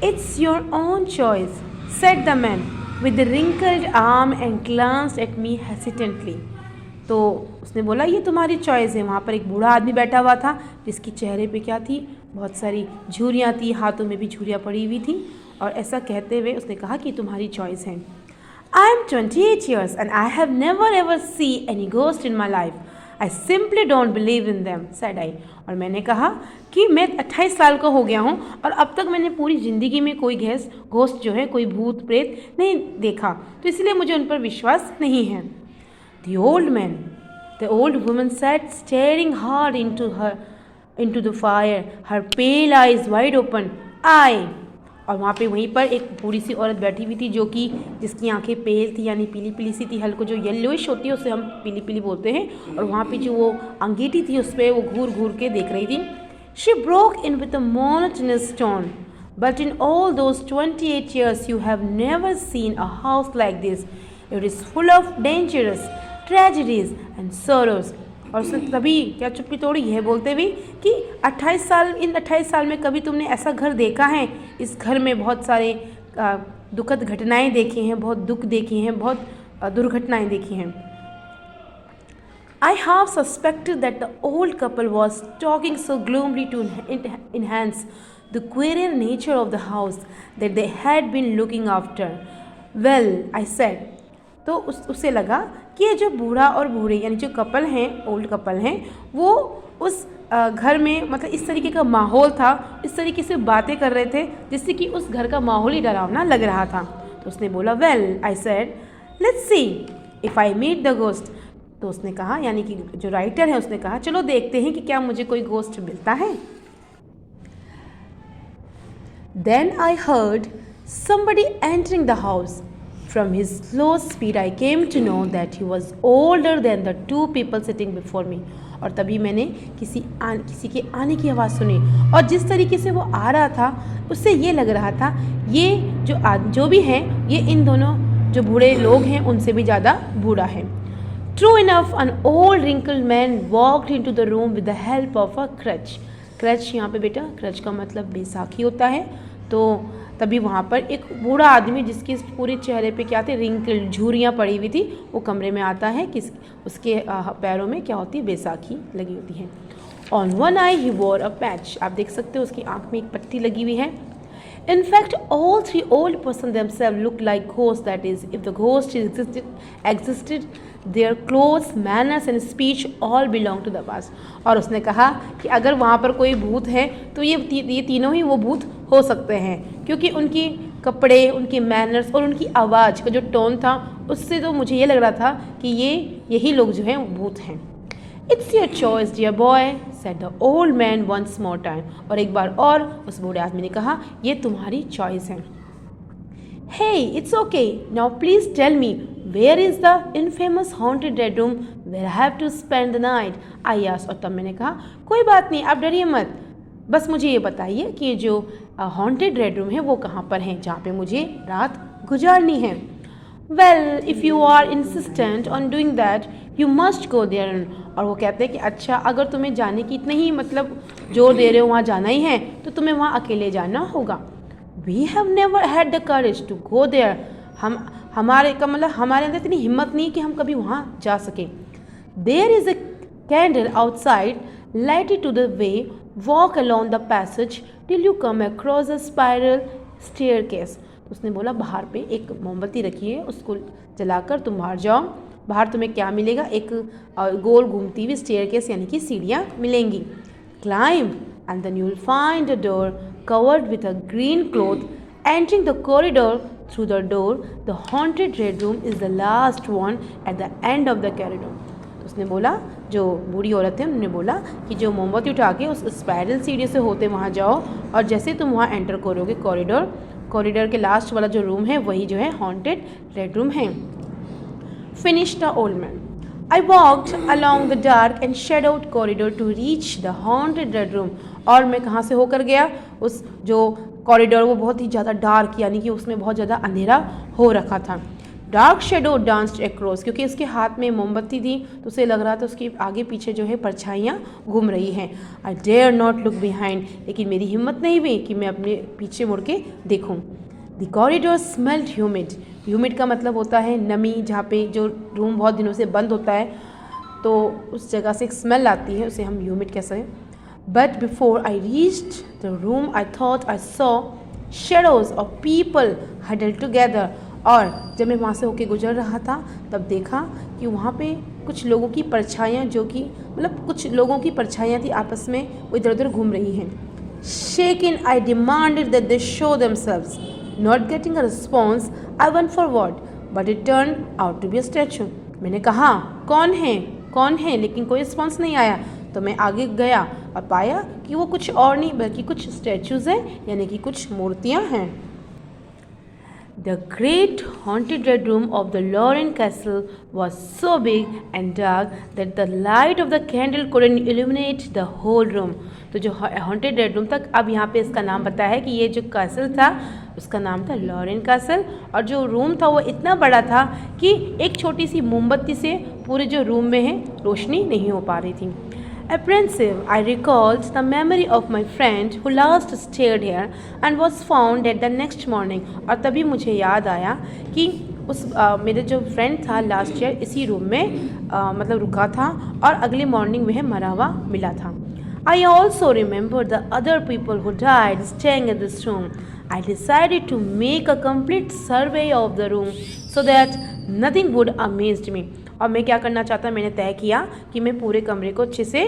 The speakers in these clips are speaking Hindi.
It's your own choice, said the man with the wrinkled arm and glanced at me hesitantly. तो उसने बोला ये तुम्हारी चॉइस है। वहाँ पर एक बूढ़ा आदमी बैठा हुआ था जिसकी चेहरे पे क्या थी, बहुत सारी झुर्रियाँ थी, हाथों में भी झुर्रियाँ पड़ी हुई थी, और ऐसा कहते हुए उसने कहा कि तुम्हारी चॉइस है। I am 28 years and I have never ever seen any ghost in my life. I simply don't believe in them, said I. और मैंने कहा कि मैं 28 साल का हो गया हूँ और अब तक मैंने पूरी ज़िंदगी में कोई घोस्ट जो है, कोई भूत प्रेत नहीं देखा, तो इसलिए मुझे उन पर विश्वास नहीं है। The old woman sat staring hard into the fire, her pale eyes wide open. और वहाँ पे वहीं पर एक बूढ़ी सी औरत बैठी हुई थी जिसकी आंखें पेल थी, यानी पीली पीली सी थी, हल्को जो येलोइश होती है उसे हम पीली पीली बोलते हैं, और वहाँ पे जो वो अंगीठी थी उस पर वो घूर घूर के देख रही थी। She broke in with a monotonous tone. But in all those 28 years you have never seen a house like this. It is full of dangers, tragedies and sorrows. और उसने तभी क्या चुप्पी तोड़ी, यह बोलते हुए कि 28 साल में कभी तुमने ऐसा घर देखा है? इस घर में बहुत सारे दुखद घटनाएं देखी हैं, बहुत दुख देखे हैं, बहुत दुर्घटनाएं देखी हैं। I half suspected that the old couple was talking so gloomily to enhance the queer nature of the house that they had been looking after. Well, I said. तो उसे लगा कि ये जो बूढ़ा और बूढ़ी यानी जो कपल हैं, ओल्ड कपल हैं, वो उस घर में मतलब इस तरीके का माहौल था, इस तरीके से बातें कर रहे थे जिससे कि उस घर का माहौल ही डरावना लग रहा था। तो उसने बोला well, I said, let's see if I meet the ghost. तो उसने कहा, यानी कि जो राइटर है उसने कहा, चलो देखते हैं कि क्या मुझे कोई गोस्ट मिलता है। Then I heard somebody entering the house. From his slow speed, I came to know that he was older than the two people sitting before me. और तभी मैंने किसी के आने की आवाज़ सुनी, और जिस तरीके से वो आ रहा था उससे ये लग रहा था ये जो भी हैं ये इन दोनों जो बूढ़े लोग हैं उनसे भी ज़्यादा बूढ़ा है। True enough, an old wrinkled man walked into the room with the help of a crutch. crutch यहाँ पे बेटा crutch का मतलब बैसाखी होता है। तो तभी वहाँ पर एक बूढ़ा आदमी जिसके पूरे चेहरे पे क्या थे, रिंकल झुर्रियाँ पड़ी हुई थी, वो कमरे में आता है। उसके पैरों में क्या होती है, बैसाखी लगी होती है। ऑन वन आई ही वोर अ पैच, आप देख सकते हो उसकी आँख में एक पट्टी लगी हुई है। In fact, all three old persons themselves looked like ghosts. That is, if the ghost existed, their clothes, manners and speech all belong to the past. और उसने कहा कि अगर वहाँ पर कोई भूत है तो ये तीनों ही वो भूत हो सकते हैं, क्योंकि उनकी कपड़े, उनकी मैनर्स और उनकी आवाज़ का जो टोन था उससे तो मुझे ये लग रहा था कि यही लोग जो हैं भूत हैं। It's your choice, dear boy, said the old man once more time. और एक बार और उस बूढ़े आदमी ने कहा, ये तुम्हारी चॉइस है। Hey, it's okay. Now please tell me, where is the infamous haunted red room where I have to spend the night? I asked. और तब मैंने कहा, कोई बात नहीं, आप डरिए मत, बस मुझे ये बताइए कि जो हॉन्टेड रेड रूम है वो कहाँ पर है जहाँ पे मुझे रात गुजारनी है। Well, if you are insistent on doing that, you must go there. और वो कहते हैं कि अच्छा, अगर तुम्हें जाने की इतनी ही मतलब जोर दे रहे हो, वहाँ जाना ही है, तो तुम्हें वहाँ अकेले जाना होगा। We have never had the courage to go there. हमारे अंदर इतनी हिम्मत नहीं कि हम कभी वहाँ जा सकें। There is a candle outside, light it to the way, walk along the passage till you come across a spiral staircase. उसने बोला बाहर पे एक मोमबत्ती रखी है, उसको जलाकर तुम बाहर जाओ, बाहर तुम्हें क्या मिलेगा, एक गोल घूमती हुई स्टेयरकेस यानी कि सीढ़ियाँ मिलेंगी। Climb and then you will find a door covered with a green cloth, entering the corridor through the door the haunted red room is the last one at the end of the corridor. तो उसने बोला, जो बूढ़ी औरत है उन्होंने बोला कि जो मोमबत्ती उठा के उस स्पाइरल सीढ़ी से होते वहाँ जाओ, और जैसे तुम वहाँ एंटर करोगे कॉरिडोर के लास्ट वाला जो रूम है वही जो है हॉन्टेड रेड रूम है। Finish the old man. I walked along the dark and shadowed corridor to reach the haunted red room. और मैं कहाँ से होकर गया, उस जो कॉरिडोर वो बहुत ही ज़्यादा डार्क यानी कि उसमें बहुत ज़्यादा अंधेरा हो रखा था। डार्क शेडो डांस्ड अक्रॉस, क्योंकि उसके हाथ में मोमबत्ती थी तो उसे लग रहा था उसके आगे पीछे जो है परछाइयाँ घूम रही हैं। I dare not look behind, लेकिन मेरी हिम्मत नहीं हुई कि मैं अपने पीछे मुड़ के देखूँ। The corridor smelled humid. Humid का मतलब होता है नमी, जहाँ पे जो रूम बहुत दिनों से बंद होता है तो उस जगह से एक स्मेल आती है, उसे हम ह्यूमिड कह सकते हैं। But before I reached the room I thought I saw shadows of people huddled together. और जब मैं वहाँ से होके गुजर रहा था तब देखा कि वहाँ पे कुछ लोगों की परछाइयाँ, जो कि मतलब कुछ लोगों की परछाइयाँ थी आपस में वो इधर उधर घूम रही हैं। Shaken, I demanded that they show themselves. Not getting a response, I went forward, but it turned out to be a statue. मैंने कहा कौन है, लेकिन कोई रिस्पॉन्स नहीं आया, तो मैं आगे गया और पाया कि वो कुछ और नहीं बल्कि कुछ स्टैचूज़ हैं, यानी कि कुछ मूर्तियाँ हैं। The great haunted red room of the Lorraine Castle was so big and dark that the light of the candle couldn't illuminate the whole room. तो जो हॉन्टेड रेड रूम तक, अब यहाँ पे इसका नाम पता है कि ये जो कैसल था उसका नाम था लॉरेन कैसल, और जो रूम था वो इतना बड़ा था कि एक छोटी सी मोमबत्ती से पूरे जो रूम में है रोशनी नहीं हो पा रही थी। Apprehensive, I recalled the memory of my friend who last stayed here and was found dead the next morning. और तभी मुझे याद आया कि उस मेरे जो फ्रेंड था लास्ट ईयर इसी रूम में मतलब रुका था और अगले मॉर्निंग वह मरा हुआ मिला था। I also remember the other people who died staying in this room. I decided to make a complete survey of the room so that nothing would amaze me. और मैं क्या करना चाहता, मैंने तय किया कि मैं पूरे कमरे को अच्छे से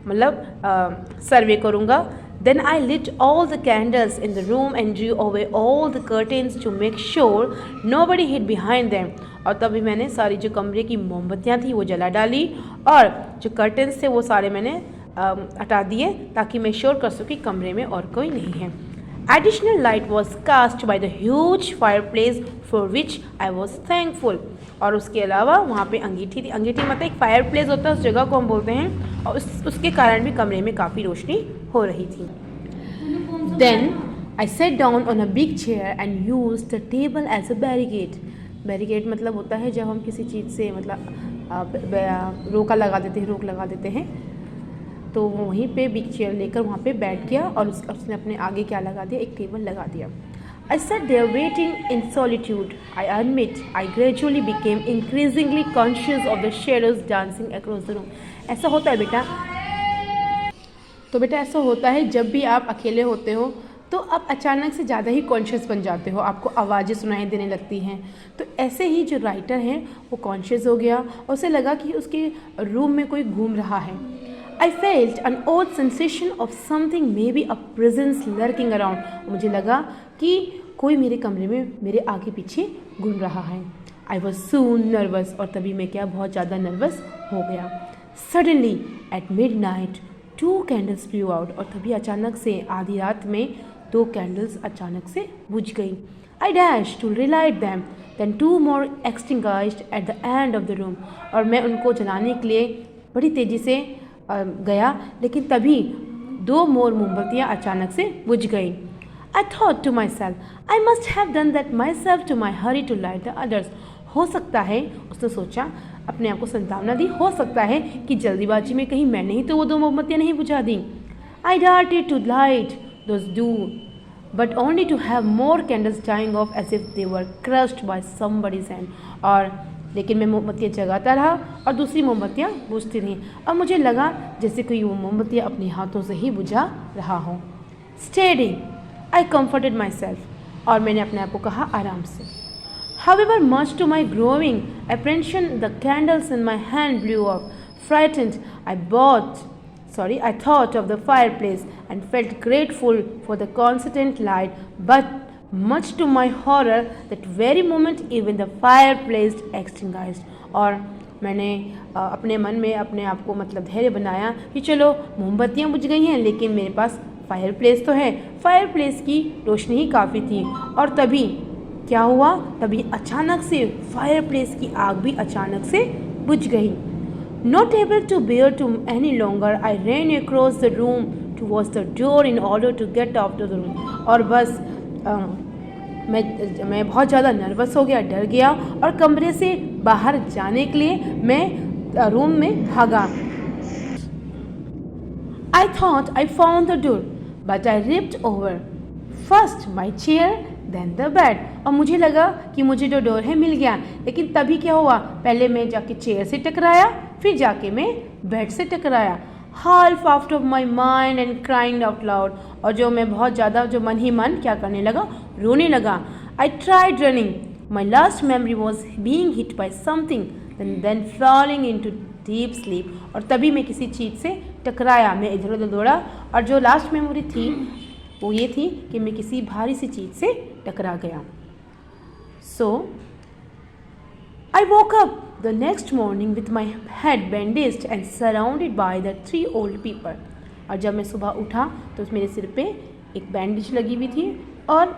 मतलब सर्वे करूँगा। Then I lit all the candles in the room and drew away all the curtains to make sure nobody hid behind them. और तभी मैंने सारी जो कमरे की मोमबत्तियाँ थी वो जला डाली और जो कर्टन्स थे वो सारे मैंने हटा दिए ताकि मैं श्योर कर सकूँ कि कमरे में और कोई नहीं है। Additional light was cast by the huge fireplace for which I was thankful. और उसके अलावा वहाँ पे अंगीठी थी। अंगीठी मतलब एक फायर प्लेस होता है, उस जगह को हम बोलते हैं, और उसके कारण भी कमरे में काफ़ी रोशनी हो रही थी। Then I sat down on a big chair and used the table as a barricade. Barricade मतलब होता है जब हम किसी चीज़ से मतलब रोक लगा देते हैं, तो वहीं पे बिग चेयर लेकर वहाँ पे बैठ गया और उसने अपने आगे क्या लगा दिया, एक टेबल लगा दिया। I sat there waiting in solitude. I admit I gradually became increasingly conscious of the shadows dancing across the room. ऐसा होता है बेटा, तो बेटा ऐसा होता है जब भी आप अकेले होते हो तो आप अचानक से ज़्यादा ही कॉन्शियस बन जाते हो, आपको आवाज़ें सुनाई देने लगती हैं। तो ऐसे ही जो राइटर हैं वो कॉन्शियस हो गया और उसे लगा कि उसके रूम में कोई घूम रहा है। I felt an odd sensation of something, maybe a presence lurking around. मुझे लगा कि कोई मेरे कमरे में मेरे आगे पीछे घूम रहा है। I was soon nervous, और तभी मैं क्या बहुत ज़्यादा नर्वस हो गया। Suddenly at midnight 2 candles blew out, और तभी अचानक से आधी रात में 2 कैंडल्स अचानक से बुझ गई। I dashed to relight them, then 2 more extinguished at the end of the room. और मैं उनको जलाने के लिए बड़ी तेज़ी से गया, लेकिन तभी 2 मोर मोमबत्तियाँ अचानक से बुझ गई। I thought to myself, I must have done that myself to my hurry to light the others. हो सकता है, उसने सोचा, अपने आप को संतावना दी, हो सकता है कि जल्दीबाजी में कहीं मैंने ही तो वो 2 मोमबत्तियाँ नहीं बुझा दी। I darted to light those 2, but only to have more candles dying off as if they were crushed by somebody's hand. और लेकिन मैं मोमबत्तियाँ जगाता रहा और दूसरी मोमबत्तियाँ बुझती रहीं, और मुझे लगा जैसे कोई वो मोमबत्तियाँ अपने हाथों से ही बुझा रहा हो। Steady, I comforted myself, और मैंने अपने आप को कहा आराम से। However, much to my growing apprehension, the candles in my hand blew off. Frightened, I thought of the fireplace and felt grateful for the constant light, but much to my horror, that very moment even the fireplace extinguished. और मैंने अपने मन में अपने आप को मतलब धैर्य बनाया कि चलो मोमबत्तियाँ बुझ गई हैं, लेकिन मेरे पास फायर प्लेस तो है, फायर प्लेस की रोशनी ही काफ़ी थी। और तभी क्या हुआ, तभी अचानक से फायर प्लेस की आग भी अचानक से बुझ गई। Not able to bear to any longer, I ran across the room towards the door in order to get out of the room. और बस मैं बहुत ज़्यादा नर्वस हो गया, डर गया और कमरे से बाहर जाने के लिए मैं रूम में भागा। I thought I found the door, but I ripped over first my chair, then the bed. और मुझे लगा कि मुझे जो डोर है मिल गया, लेकिन तभी क्या हुआ, पहले मैं जाके चेयर से टकराया, फिर जाके मैं बेड से टकराया। Half out of my mind and crying out loud. और जो मैं बहुत ज़्यादा जो मन ही मन क्या करने लगा, रोने लगा। I tried running. My last memory was being hit by something and then falling into deep sleep. और तभी मैं किसी चीज़ से टकराया, मैं इधर उधर दौड़ा और जो लास्ट मेमोरी थी वो ये थी कि मैं किसी भारी सी चीज़ से टकरा गया। So I woke up the next morning with my head bandaged and surrounded by the 3 old people. और जब मैं सुबह उठा तो मेरे सिर पे एक बैंडेज लगी हुई थी और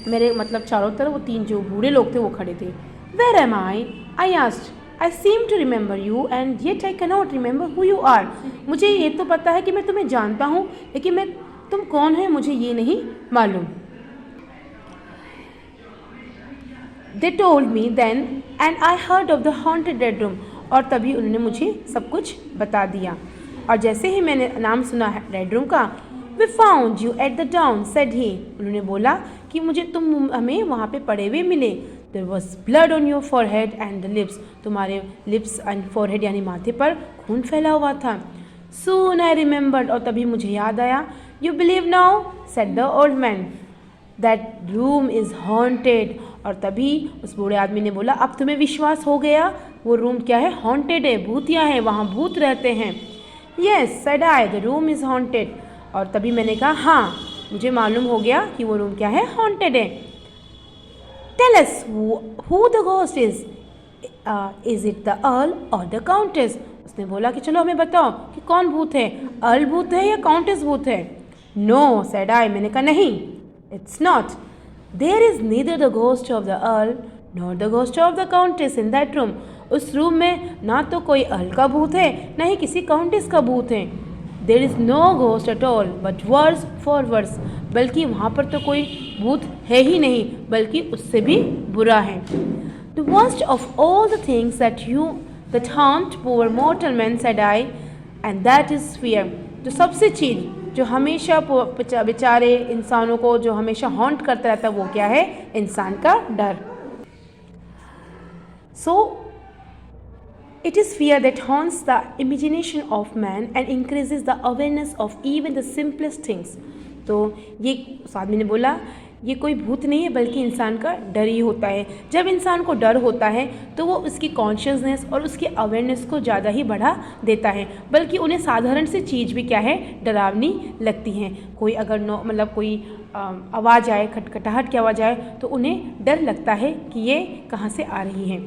मेरे मतलब चारों तरफ वो 3 जो बूढ़े लोग थे वो खड़े थे। Where am I? I asked. I seem to remember you and yet I cannot remember who you are. मुझे ये तो पता है कि मैं तुम्हें जानता हूँ, लेकिन तुम कौन है मुझे ये नहीं मालूम। They told me then and I heard of the haunted bedroom. और तभी उन्होंने मुझे सब कुछ बता दिया और जैसे ही मैंने नाम सुना रेड रूम का, We found you at the dawn, said he. उन्होंने बोला कि तुम हमें वहाँ पे पड़े हुए मिले। There was blood on your forehead and the lips. तुम्हारे lips and forehead यानी माथे पर खून फैला हुआ था। Soon I remembered. और तभी मुझे याद आया। You believe now? said the old man. That room is haunted. और तभी उस बूढ़े आदमी ने बोला, अब तुम्हें विश्वास हो गया, वो रूम क्या है, haunted है, भूतिया है, वहाँ भूत रहते हैं। Yes, said I, the room is haunted. और तभी मैंने कहा, हाँ, मुझे मालूम हो गया कि वो रूम क्या है, haunted है। Tell us who the ghost is. Is it the earl or the countess? उसने बोला कि चलो हमें बताओ कि कौन भूत है, अर्ल भूत है या काउंटेस भूत है। No, said I, मैंने कहा नहीं, it's not. There is neither the ghost of the earl nor the ghost of the countess in that room. उस रूम में ना तो कोई अर्ल का भूत है, ना ही किसी काउंटेस का भूत है। There is no ghost at all, but worse for worse. बल्कि वहाँ पर तो कोई भूत है ही नहीं, बल्कि उससे भी बुरा है। The worst of all the things that haunt poor mortal men, said I, and that is fear. जो सबसे चीज़ जो हमेशा बेचारे इंसानों को जो हमेशा हॉन्ट करता रहता है वो क्या है, इंसान का डर। So it is fear that haunts the imagination of man and increases the awareness of even the simplest things. तो ये उस आदमी ने बोला, ये कोई भूत नहीं है बल्कि इंसान का डर ही होता है। जब इंसान को डर होता है तो वो उसकी कॉन्शियसनेस और उसकी अवेयरनेस को ज़्यादा ही बढ़ा देता है, बल्कि उन्हें साधारण सी चीज़ भी क्या है, डरावनी लगती हैं। कोई अगर मतलब कोई आवाज़ आए, खटखटाहट की आवाज़ आए तो उन्हें डर लगता है कि ये कहाँ से आ रही है।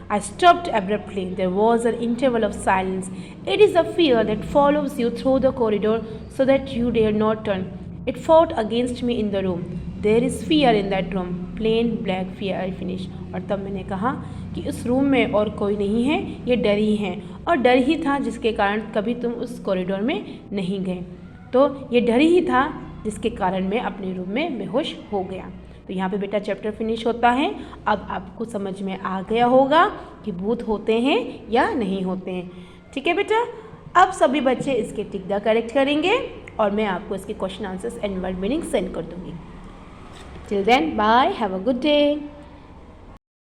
I stopped abruptly. There was an interval of silence. It is the fear that follows you through the corridor so that you dare not turn. It fought against me in the room. There is fear in that room. Plain black fear, I finished. और तब मैंने कहा कि उस रूम में और कोई नहीं है, ये डर ही है। और डर ही था जिसके कारण कभी तुम उस कॉरिडोर में नहीं गए। तो ये डर ही था जिसके कारण मैं अपने रूम में बेहोश हो गया। तो यहाँ पे बेटा चैप्टर फिनिश होता है। अब आपको समझ में आ गया होगा कि भूत होते हैं या नहीं होते हैं। ठीक है बेटा, अब सभी बच्चे इसके टिक द करेक्ट करेंगे और मैं आपको इसके question answers and word meaning send कर दूँगी। Till then bye, have a good day.